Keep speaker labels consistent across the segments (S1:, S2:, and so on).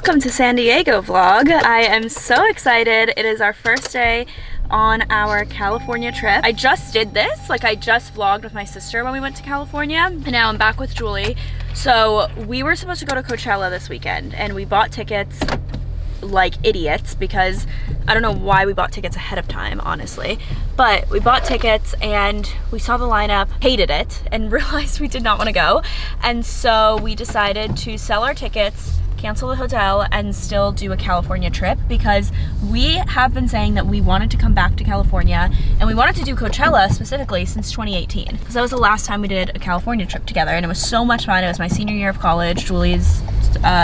S1: Welcome to San Diego vlog. I am so excited. It is our first day on our California trip. I just did this, I just vlogged with my sister when we went to California, and now I'm back with Julie. So we were supposed to go to Coachella this weekend, and we bought tickets like idiots because I don't know why we bought tickets ahead of time, honestly, but we bought tickets and we saw the lineup, hated it, and realized we did not want to go. And so we decided to sell our tickets, cancel the hotel, and still do a California trip, because we have been saying that we wanted to come back to California and we wanted to do Coachella specifically since 2018, because that was the last time we did a California trip together, and it was so much fun. It was my senior year of college, Julie's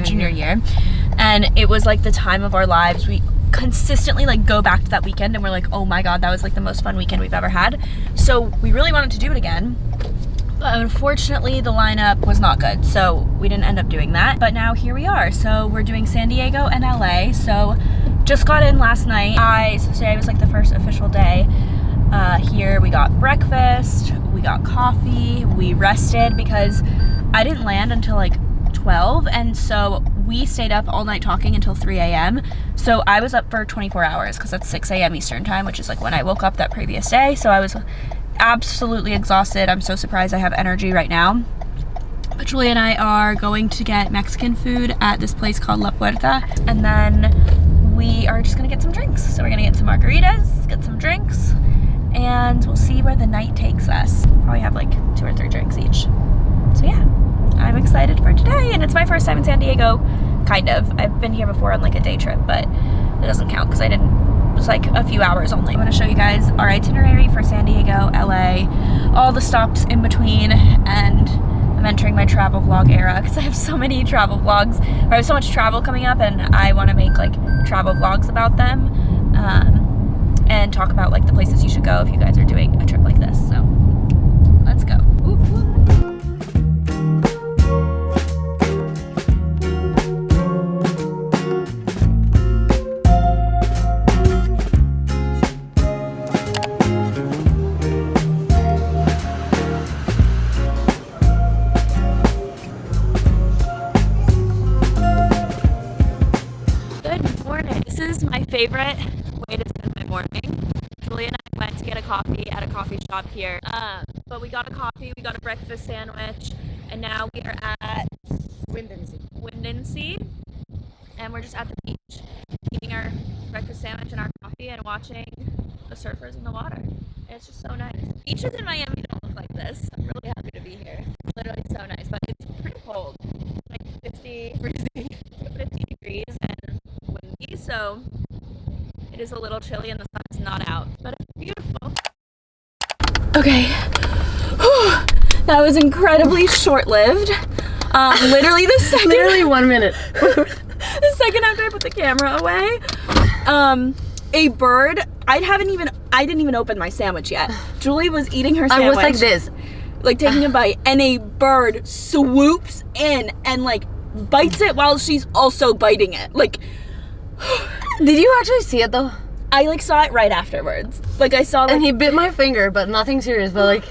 S1: junior year, and it was like the time of our lives. We consistently go back to that weekend and we're like, oh my god, that was like the most fun weekend we've ever had. So we really wanted to do it again, but unfortunately the lineup was not good, so we didn't end up doing that. But now here we are. So we're doing San Diego and LA. So just got in last night. So today was like the first official day here. We got breakfast, we got coffee, we rested because I didn't land until like 12, and so we stayed up all night talking until 3 a.m. So I was up for 24 hours because that's 6 a.m. Eastern time, which is like when I woke up that previous day. So I was absolutely exhausted. I'm so surprised I have energy right now. But Julie and I are going to get Mexican food at this place called La Puerta, and then we are just gonna get some drinks. So we're gonna get some margaritas, get some drinks, and we'll see where the night takes us. Probably have like 2 or 3 drinks each. So yeah, I'm excited for today, and it's my first time in San Diego, kind of. I've been here before on like a day trip, but it doesn't count because it was like a few hours only. I'm gonna show you guys our itinerary for San Diego, LA, all the stops in between, and I'm entering my travel vlog era because I have so many travel vlogs, or I have so much travel coming up, and I want to make like travel vlogs about them, and talk about like the places you should go if you guys are doing a trip like this. So let's go. Whoop, whoop. Favorite way to spend my morning. Julie and I went to get a coffee at a coffee shop here, but we got a coffee, we got a breakfast sandwich, and now we are at Wind and Sea, and we're just at the beach eating our breakfast sandwich and our coffee and watching the surfers in the water. And it's just so nice. Beaches in Miami don't look like this. I'm really happy to be here. It's literally so nice, but it's pretty cold, like 50 degrees and windy, so it is a little chilly and the sun is not out, but it's beautiful. Okay, that was incredibly short-lived. Literally
S2: 1 minute.
S1: The second after I put the camera away, a bird. I didn't even open my sandwich yet. Julie was eating her sandwich.
S2: I was like this,
S1: like taking a bite, and a bird swoops in and like bites it while she's also biting it. Like.
S2: Did you actually see it though?
S1: I like saw it right afterwards. Like I saw, like,
S2: and he bit my finger, but nothing serious. But like,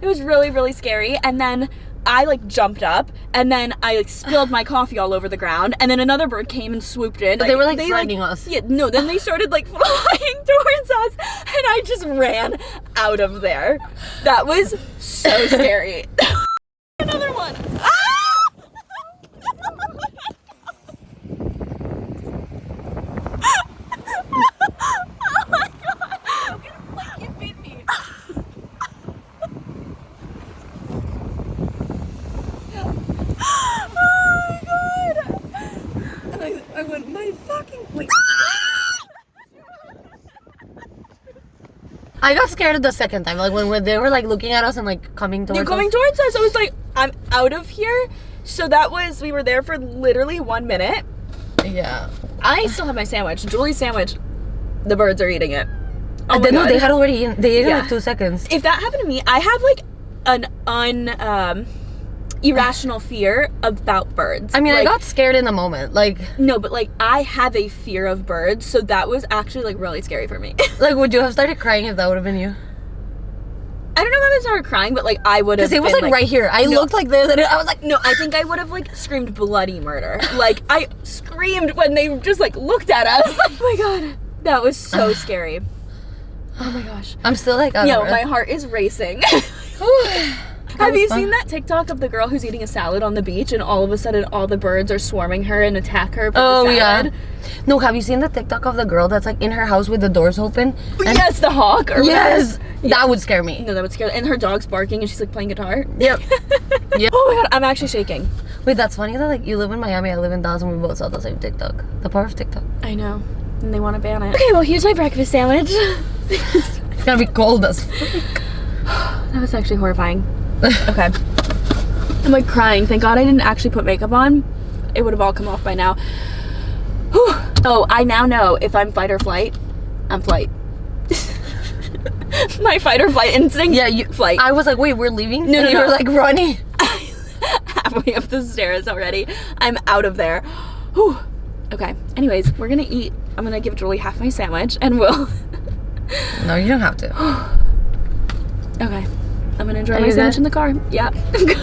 S1: it was really, really scary. And then I like jumped up, and then I like spilled my coffee all over the ground. And then another bird came and swooped in.
S2: But they were like threatening us.
S1: Yeah, no. Then they started like flying towards us, and I just ran out of there. That was so scary. Another one. Ah!
S2: I got scared the second time, like when they were like looking at us and like coming towards
S1: us. I was like, I'm out of here. So we were there for literally 1 minute.
S2: Yeah.
S1: I still have my sandwich. Julie's sandwich, the birds are eating it.
S2: Oh no, they had already eaten. They ate it in like 2 seconds.
S1: If that happened to me, I have like an irrational fear about birds.
S2: I mean, like, I got scared in the moment. Like,
S1: no, but like I have a fear of birds, so that was actually like really scary for me.
S2: Like, would you have started crying if that would have been you?
S1: I don't know if I have started crying, but like I would have.
S2: Because it was like right here. I looked like this, and I was like,
S1: no. I think I would have like screamed bloody murder. Like I screamed when they just like looked at us. Oh my god, that was so scary. Oh my gosh.
S2: I'm still like,
S1: my heart is racing. Have you seen that TikTok of the girl who's eating a salad on the beach and all of a sudden all the birds are swarming her and attack her for the salad?
S2: Yeah. No, have you seen the TikTok of the girl that's like in her house with the doors open?
S1: Yes, the hawk. Or
S2: yes,
S1: yeah.
S2: That would scare me.
S1: No, that would scare. And her dog's barking and she's like playing guitar.
S2: Yep. Yep.
S1: Oh my god, I'm actually shaking.
S2: Wait, that's funny that like you live in Miami, I live in Dallas, and we both saw the same TikTok. The power of TikTok.
S1: I know. And they want to ban it. Okay, well here's my breakfast sandwich.
S2: It's gonna be cold as fuck.
S1: That was actually horrifying. Okay. I'm like crying. Thank God I didn't actually put makeup on. It would have all come off by now. Whew. Oh, I now know if I'm fight or flight, I'm flight. My fight or flight instinct.
S2: Yeah, you
S1: flight.
S2: I was like, wait, we're leaving?
S1: No,
S2: and you were like running.
S1: Halfway up the stairs already. I'm out of there. Whew. Okay. Anyways, we're gonna eat. I'm gonna give Julie half my sandwich and we'll.
S2: No, you don't have to.
S1: Okay. I'm gonna enjoy my sandwich in the car. Yeah. I'm good.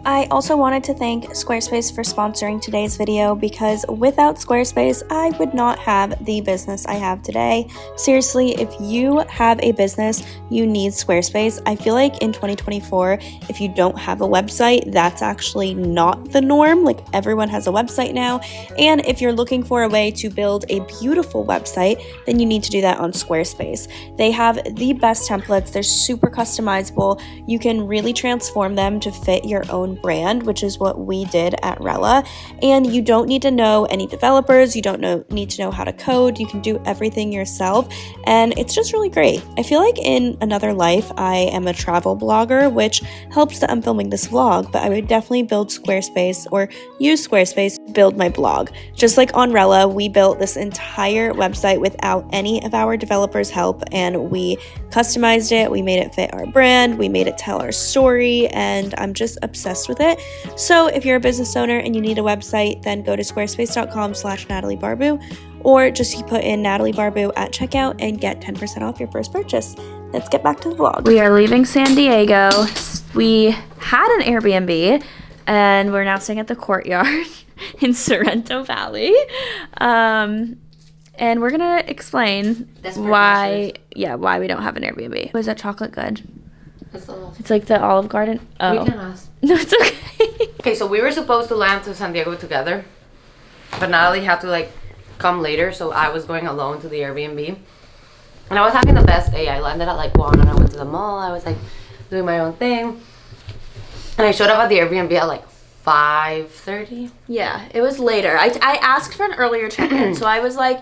S3: I also wanted to thank Squarespace for sponsoring today's video because without Squarespace, I would not have the business I have today. Seriously, if you have a business, you need Squarespace. I feel like in 2024, if you don't have a website, that's actually not the norm. Like everyone has a website now. And if you're looking for a way to build a beautiful website, then you need to do that on Squarespace. They have the best templates. They're super customizable. You can really transform them to fit your own brand, which is what we did at Rella. And you don't need to know any developers. You don't need to know how to code. You can do everything yourself. And it's just really great. I feel like in another life, I am a travel blogger, which helps that I'm filming this vlog, but I would definitely build Squarespace or use Squarespace to build my blog. Just like on Rella, we built this entire website without any of our developers' help, and we customized it. We made it fit our brand. We made it tell our story, and I'm just obsessed with it. So if you're a business owner and you need a website, then go to squarespace.com/NatalieBarbu, or just put in Natalie Barbu at checkout and get 10% off your first purchase. Let's get back to the vlog.
S1: We are leaving San Diego. We had an Airbnb and we're now staying at the Courtyard in Sorrento Valley. And we're gonna explain why we don't have an Airbnb. Was that chocolate good? It's like the Olive Garden. Oh.
S2: We can ask.
S1: No, it's okay.
S2: Okay, so we were supposed to land to San Diego together, but Natalie had to like come later, so I was going alone to the Airbnb. And I was having the best day. I landed at like 1 and I went to the mall. I was like doing my own thing. And I showed up at the Airbnb at like 5:30.
S1: Yeah, it was later. I asked for an earlier check-in, so I was like,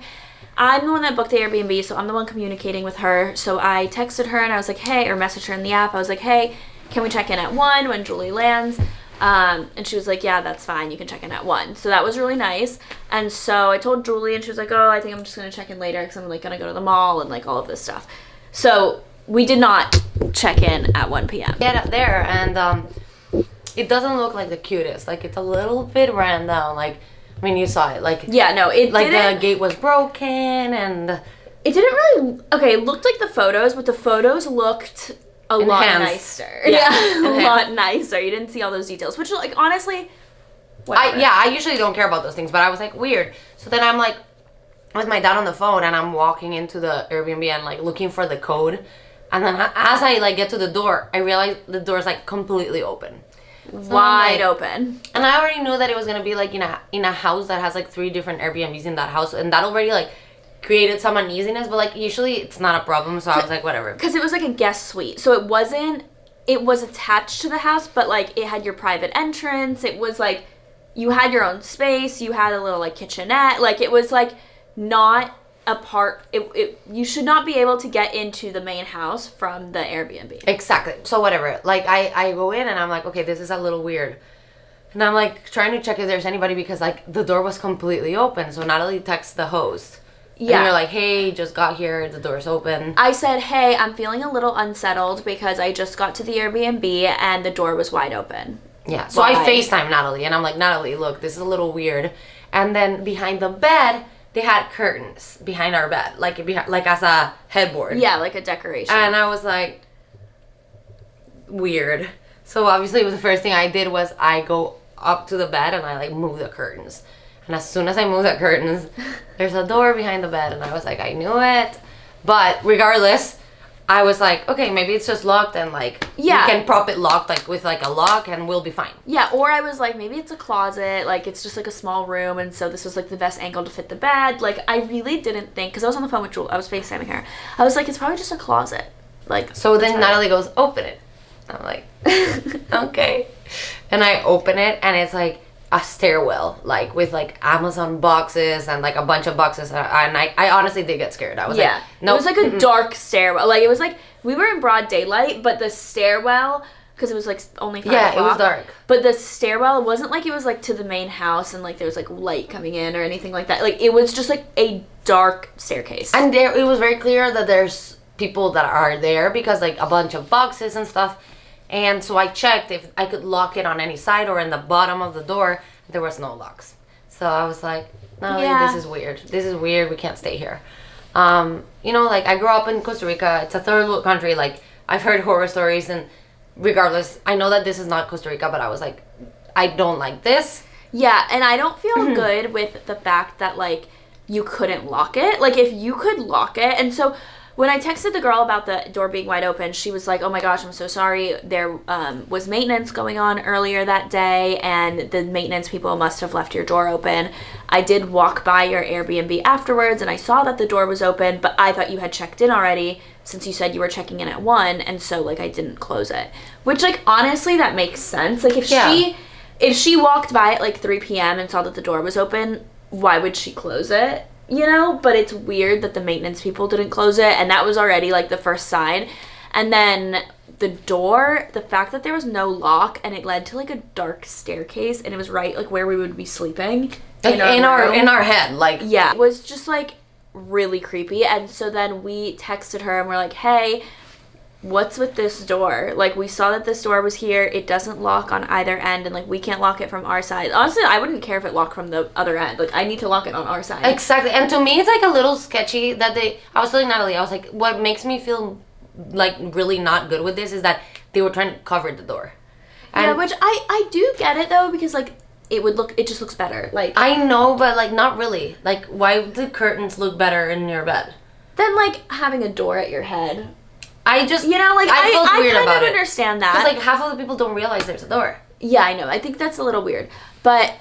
S1: I'm the one that booked the Airbnb, so I'm the one communicating with her. So I texted her and I was like, hey, or messaged her in the app. I was like, hey, can we check in at 1 when Julie lands? And she was like, yeah, that's fine. You can check in at 1. So that was really nice. And so I told Julie and she was like, oh, I think I'm just going to check in later because I'm like going to go to the mall and like all of this stuff. So we did not check in at 1 p.m.
S2: Get up there and it doesn't look like the cutest. Like it's a little bit ran down. Like, I mean, you saw it. Like,
S1: yeah, no, it
S2: like
S1: didn't,
S2: the gate was broken and
S1: it didn't really. Okay, it looked like the photos, but the photos looked a lot nicer. Yeah, a lot nicer. You didn't see all those details, which like honestly, whatever.
S2: I usually don't care about those things, but I was like weird. So then I'm like with my dad on the phone and I'm walking into the Airbnb and like looking for the code, and then as I like get to the door, I realize the door's like completely open. So
S1: wide open.
S2: And I already knew that it was gonna be like in a house that has like 3 different Airbnbs in that house, and that already like created some uneasiness, but like usually it's not a problem, so I was like whatever.
S1: Because it was like a guest suite, so it was attached to the house, but like it had your private entrance. It was like you had your own space, you had a little like kitchenette, like it was like not a part. You should not be able to get into the main house from the Airbnb.
S2: Exactly. So whatever. Like I go in and I'm like, okay, this is a little weird. And I'm like trying to check if there's anybody because like the door was completely open. So Natalie texts the host. Yeah. And you're like, hey, just got here, the door's open.
S1: I said, hey, I'm feeling a little unsettled because I just got to the Airbnb and the door was wide open.
S2: Yeah. So I FaceTime Natalie and I'm like, Natalie, look, this is a little weird. And then behind the bed, they had curtains behind our bed, like as a headboard.
S1: Yeah, like a decoration.
S2: And I was like, weird. So obviously it was the first thing I did was I go up to the bed and I like move the curtains. And as soon as I move the curtains, there's a door behind the bed, and I was like, I knew it. But regardless, I was like, okay, maybe it's just locked, and like we can prop it locked like with like a lock, and we'll be fine.
S1: Yeah, or I was like, maybe it's a closet, like it's just like a small room, and so this was like the best angle to fit the bed. Like I really didn't think, because I was on the phone with Jewel, I was FaceTiming her. I was like, it's probably just a closet. Like
S2: so then Natalie goes, open it. I'm like, okay, and I open it, and it's like a stairwell, like with like Amazon boxes and like a bunch of boxes, and I honestly did get scared. I was like, no,
S1: it was like a dark stairwell. Like it was like we were in broad daylight, but the stairwell, because it was like only 5 o'clock.
S2: It was dark.
S1: But the stairwell wasn't like it was like to the main house and like there was like light coming in or anything like that. Like it was just like a dark staircase.
S2: And there, it was very clear that there's people that are there because like a bunch of boxes and stuff. And so I checked if I could lock it on any side or in the bottom of the door. There was no locks. So I was like, no, this is weird. This is weird. We can't stay here. You know, like I grew up in Costa Rica. It's a third world country. Like I've heard horror stories, and regardless, I know that this is not Costa Rica, but I was like, I don't like this.
S1: Yeah, and I don't feel good with the fact that like you couldn't lock it. Like if you could lock it, and so when I texted the girl about the door being wide open, she was like, oh my gosh, I'm so sorry. There was maintenance going on earlier that day, and the maintenance people must have left your door open. I did walk by your Airbnb afterwards, and I saw that the door was open, but I thought you had checked in already since you said you were checking in at 1, and so, like, I didn't close it. Which, like, honestly, that makes sense. Like, if she walked by at, like, 3 p.m. and saw that the door was open, why would she close it? You know, but it's weird that the maintenance people didn't close it, and that was already like the first sign. And then the door, the fact that there was no lock and it led to like a dark staircase, and it was right like where we would be sleeping,
S2: like in our head, like
S1: it was just like really creepy. And so then we texted her and we're like, hey, what's with this door? Like, we saw that this door was here. It doesn't lock on either end, and like we can't lock it from our side. Honestly, I wouldn't care if it locked from the other end. Like, I need to lock it on our side.
S2: Exactly. And to me, it's like a little sketchy that I was telling Natalie, I was like, what makes me feel like really not good with this is that they were trying to cover the door. And
S1: yeah, which I do get it though, because like it just looks better. Like,
S2: I know, but like not really. Like, why do curtains look better in your bed
S1: than like having a door at your head?
S2: I just,
S1: you know, like I
S2: felt weird about it.
S1: I understand that.
S2: Because like half of the people don't realize there's a door.
S1: Yeah, I know. I think that's a little weird. But,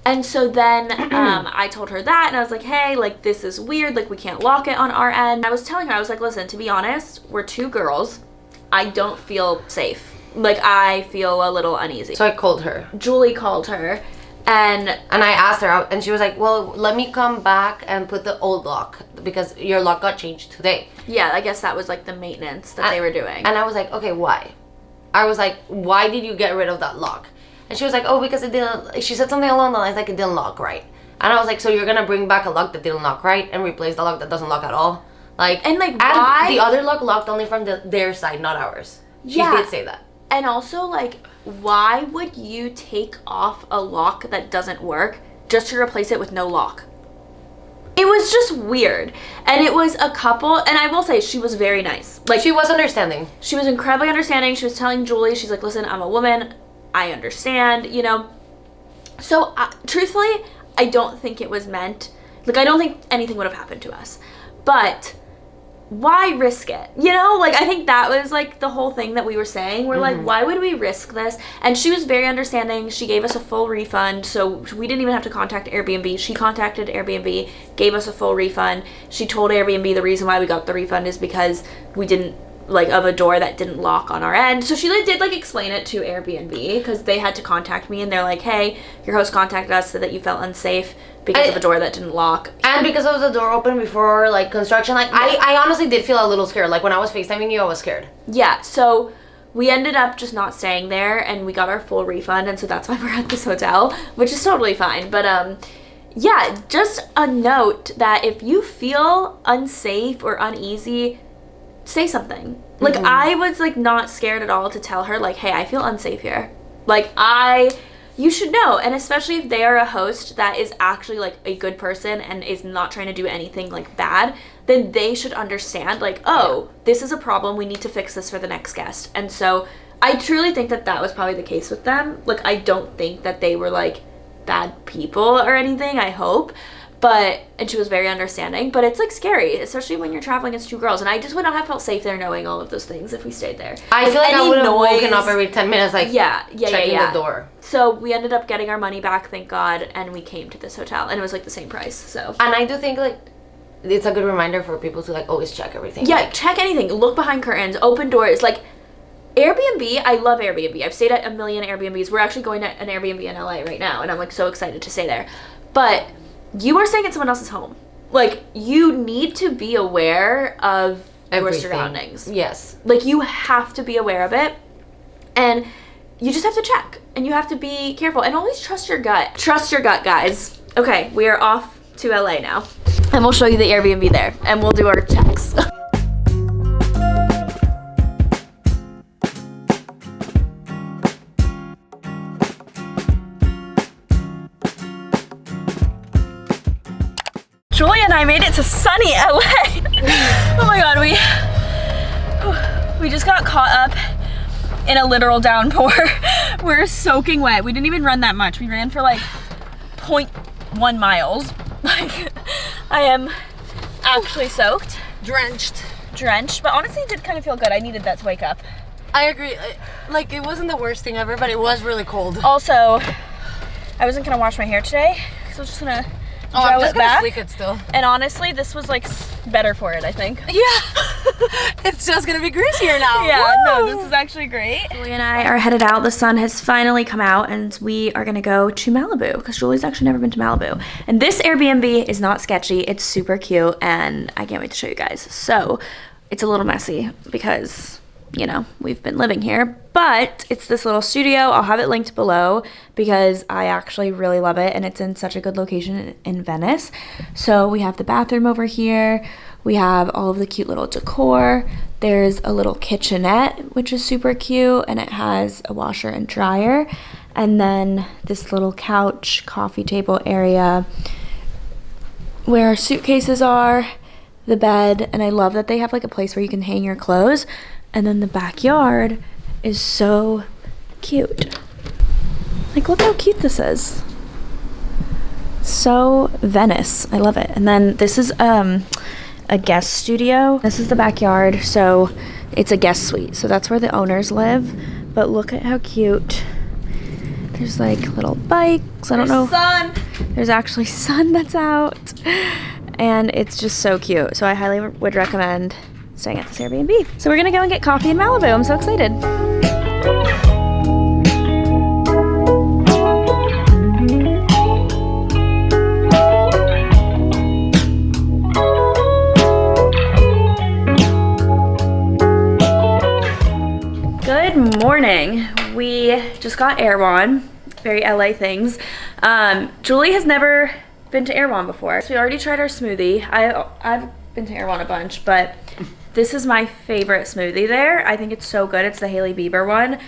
S1: and so then I told her that, and I was like, hey, like this is weird. Like we can't lock it on our end. I was telling her, I was like, listen, to be honest, we're 2 girls. I don't feel safe. Like I feel a little uneasy.
S2: So I called her.
S1: Julie called her. And
S2: I asked her, and she was like, well, let me come back and put the old lock because your lock got changed today.
S1: Yeah, I guess that was like the maintenance that they were doing.
S2: And I was like, okay, why? I was like, why did you get rid of that lock? And she was like, oh, because it didn't, she said something along the lines like it didn't lock right. And I was like, so you're going to bring back a lock that didn't lock right and replace the lock that doesn't lock at all? Like,
S1: and like, why?
S2: The other lock locked only from their side, not ours. She did say that.
S1: And also, like, why would you take off a lock that doesn't work just to replace it with no lock? It was just weird. And it was a couple, and I will say, she was very nice. Like,
S2: she was understanding.
S1: She was incredibly understanding. She was telling Julie, she's like, listen, I'm a woman. I understand, you know. So, truthfully, I don't think it was meant. Like, I don't think anything would have happened to us. But why risk it? You know, like, I think that was like the whole thing that we were saying. We're like, why would we risk this? And she was very understanding. She gave us a full refund, so we didn't even have to contact Airbnb. She contacted Airbnb, gave us a full refund. She told Airbnb the reason why we got the refund is because we didn't, like, of a door that didn't lock on our end. So she did like explain it to Airbnb because they had to contact me, and they're like, hey, your host contacted us so that you felt unsafe because of a door that didn't lock.
S2: And because it was a door open before, like, construction. Like, I honestly did feel a little scared. Like, when I was FaceTiming you, I was scared.
S1: Yeah, so we ended up just not staying there, and we got our full refund, and so that's why we're at this hotel, which is totally fine. But, yeah, just a note that if you feel unsafe or uneasy, say something. Like, I was, like, not scared at all to tell her, like, hey, I feel unsafe here. Like, you should know. And especially if they are a host that is actually, like, a good person and is not trying to do anything, like, bad, then they should understand, like, oh, this is a problem. We need to fix this for the next guest. And so I truly think that was probably the case with them. Like, I don't think that they were like bad people or anything, I hope. And she was very understanding, but it's like scary, especially when you're traveling as 2 girls, and I just would not have felt safe there knowing all of those things if we stayed there.
S2: I feel like I would have woken up every 10 minutes, like, checking the door.
S1: So we ended up getting our money back, thank God, and we came to this hotel, and it was like the same price, so.
S2: And I do think, like, it's a good reminder for people to, like, always check everything.
S1: Yeah,
S2: like,
S1: check anything. Look behind curtains, open doors, like, Airbnb, I love Airbnb. I've stayed at a million Airbnbs. We're actually going to an Airbnb in LA right now, and I'm like so excited to stay there. But you are staying at someone else's home. Like, you need to be aware of your surroundings.
S2: Yes.
S1: Like, you have to be aware of it, and you just have to check, and you have to be careful, and always trust your gut. Trust your gut, guys. Okay, we are off to LA now, and we'll show you the Airbnb there, and we'll do our checks. Julie and I made it to sunny LA. Oh my God, we just got caught up in a literal downpour. We're soaking wet. We didn't even run that much. We ran for like 0.1 miles. Like, I am actually soaked.
S4: Drenched,
S1: but honestly it did kind of feel good. I needed that to wake up.
S4: I agree. Like, it wasn't the worst thing ever, but it was really cold.
S1: Also, I wasn't gonna wash my hair today, so I was just gonna
S4: I'm just
S1: gonna
S4: sleek it still.
S1: And honestly, this was like better for it, I think.
S4: Yeah. It's just gonna be greasier now.
S1: Yeah,
S4: Woo!
S1: no, this is actually great. Julie and I are headed out. The sun has finally come out, and we are gonna go to Malibu because Julie's actually never been to Malibu. And this Airbnb is not sketchy. It's super cute, and I can't wait to show you guys. So it's a little messy because, you know, we've been living here, but it's this little studio. I'll have it linked below because I actually really love it, and it's in such a good location in Venice. So we have the bathroom over here. We have all of the cute little decor. There's a little kitchenette, which is super cute, and it has a washer and dryer. And then this little couch, coffee table area where our suitcases are, the bed, and I love that they have like a place where you can hang your clothes. And then the backyard is so cute. Like, look how cute this is. So Venice. I love it. And then this is a guest studio. This is the backyard. So it's a guest suite. So that's where the owners live. But look at how cute. There's like little bikes. I don't know.
S4: Sun.
S1: There's actually sun that's out. And it's just so cute. So I highly would recommend staying at this Airbnb. So we're gonna go and get coffee in Malibu. I'm so excited. Good morning. We just got Erewhon. Very LA things. Julie has never been to Erewhon before. So we already tried our smoothie. I've been to Erewhon a bunch, but this is my favorite smoothie there. I think it's so good. It's the Hailey Bieber one.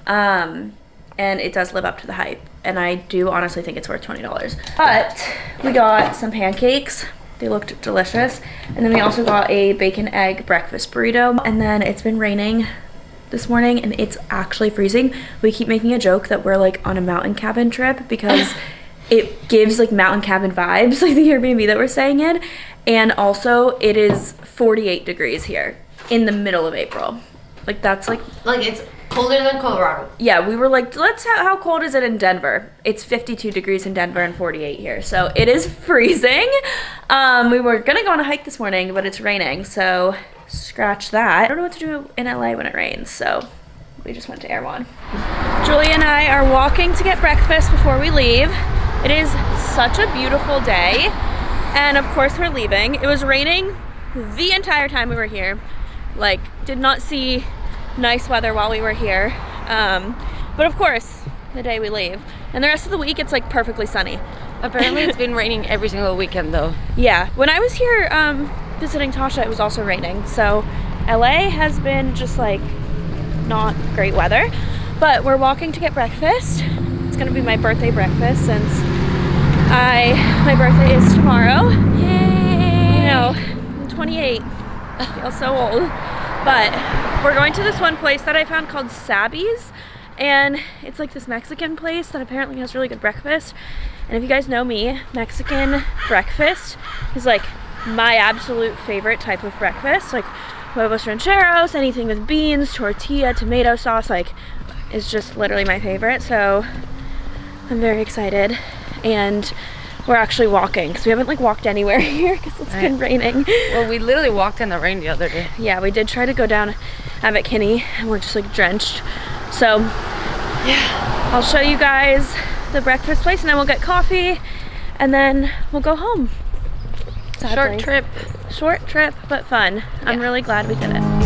S1: And it does live up to the hype. And I do honestly think it's worth $20. But we got some pancakes. They looked delicious. And then we also got a bacon egg breakfast burrito. And then it's been raining this morning and it's actually freezing. We keep making a joke that we're like on a mountain cabin trip because it gives like mountain cabin vibes, like the Airbnb that we're staying in. And also it is 48 degrees here in the middle of April. Like that's like
S2: it's colder than Colorado.
S1: Yeah, we were like, how cold is it in Denver? It's 52 degrees in Denver and 48 here. So it is freezing. We were gonna go on a hike this morning, but it's raining. So scratch that. I don't know what to do in LA when it rains. So we just went to Erewhon. Julie and I are walking to get breakfast before we leave. It is such a beautiful day. And of course we're leaving. It was raining the entire time we were here. Like, did not see nice weather while we were here. But of course, the day we leave. And the rest of the week, it's like perfectly sunny.
S2: Apparently it's been raining every single weekend though.
S1: Yeah, when I was here visiting Tasha, it was also raining. So LA has been just like not great weather. But we're walking to get breakfast. It's gonna be my birthday breakfast since my birthday is tomorrow. Yay! You know, I'm 28. I feel so old. But we're going to this one place that I found called Sabby's, and it's like this Mexican place that apparently has really good breakfast. And if you guys know me, Mexican breakfast is like my absolute favorite type of breakfast. Like huevos rancheros, anything with beans, tortilla, tomato sauce, like is just literally my favorite. So I'm very excited, and we're actually walking because we haven't like walked anywhere here because it's been raining.
S2: Well, we literally walked in the rain the other day.
S1: Yeah, we did try to go down Abbot Kinney and we're just like drenched. So yeah, I'll show you guys the breakfast place and then we'll get coffee and then we'll go home. Sadly.
S2: Short trip,
S1: but fun. I'm really glad we did it.